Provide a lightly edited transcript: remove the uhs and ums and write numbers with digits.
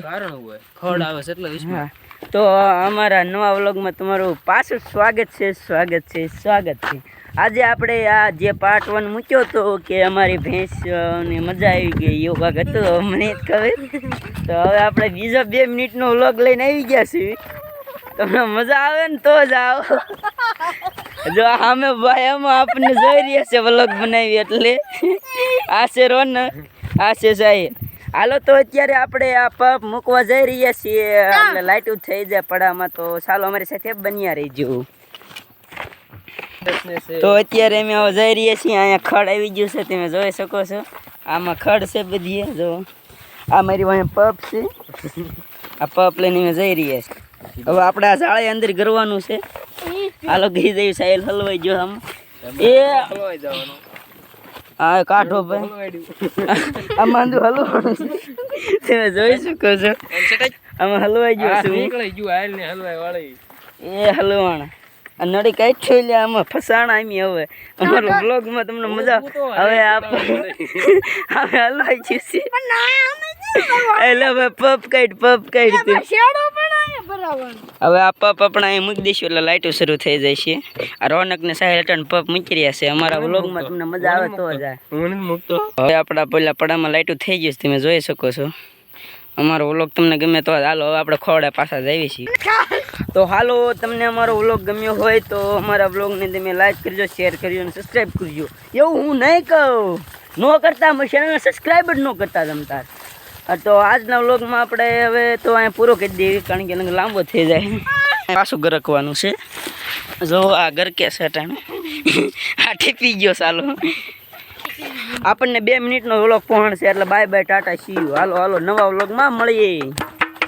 કારણ હોય ખડ આવે છે એટલે વિશ્વાસ. તો અમારા નવા વ્લોગમાં તમારું પાછું સ્વાગત છે. આજે આપણે આ જે પાર્ટ 1 મૂક્યો તો કે અમારી ભેંસ ને મજા આવી ગઈ એવું કાંક હતું, મને જ ખબર. તો હવે આપણે બીજો 2 મિનિટનો વ્લોગ લઈને આવી ગયા છીએ. તમને મજા આવે ને તો જ આવો. જો સામે ભાઈ આમાં આપણને જોઈ રહ્યા છે વ્લોગ બનાવી એટલે. આ છે રોનક, આ છે સાહેબ. હાલો તો અત્યારે આપણે આ પપ મૂકવા જઈ રહ્યા છીએ એટલે લાઇટ થઈ જાય પડામાં. તો ચાલો અમારી સાથે બન્યા રહીજો. તો અત્યારે અમે જઈ રહ્યા છીએ. અહીંયા ખડ આવી ગયું છે, તમે જોઈ શકો છો. આમાં ખડ છે બધી. જો આ મારી વાંહે પપ છે. આ પપ લઈને અમે જઈ રહ્યા છીએ. હવે આપણે આ ઝાડે અંદર ગરવાનું છે. હાલો ગઈ જઈ સાહેલ હલવાઈ ગયો. આમ એ હલવાઈ જવાનું. હા કાઢો ભાઈ. આમાં હલવાનું તમે જોઈ શકો છો. આમાં હલવાઈ ગયો છે. નીકળી ગયું હાલ ને હલવાઈ વાળી. એ હલવાણા આ નડી કાઢ છો એટલે આમાં ફસાણા એમ. હવે અમારો બ્લોગમાં તમને મજા. હવે હવે હલવાઈ ગયું છે એટલે હવે પપ કાઢ હવે આ પપ આપણે અહીં મૂકી દઈશું એટલે લાઇટો શરૂ થઈ જાય છે. આ રોનક ને સાહેબ રિટર્ન પપ મૂકી રહ્યા છે. અમારા વ્લોગમાં તમને મજા આવે તો જ. હવે આપણા પેલા પડામાં લાઇટો થઈ ગઈ છે, તમે જોઈ શકો છો. અમારો વ્લોગ તમને ગમે તો હાલો હવે આપણે ખોડા પાછા જઈએ છીએ. તો હાલો તમને અમારો વ્લોગ ગમ્યો હોય તો અમારા વ્લોગને તમે લાઈક કરજો, શેર કરજો અને સબસ્ક્રાઈબ કરજો. એવું હું નહીં કહું, ન કરતા ચેનલને સબસ્ક્રાઈબ જ ન કરતા તમતાર. તો આજના વ્લોગમાં આપણે હવે તો અહીંયા પૂરો કરી દઈએ કારણ કે લાંબો થઈ જાય. પાછું ગરકવાનું છે. જો આ ગરકે છે ટાણે. આ ઠીપી ગયો. ચાલો આપણને 2 મિનિટનો વ્લોગ પહોંચશે એટલે bye bye tata see you. હાલો નવા વ્લોગમાં મળીએ.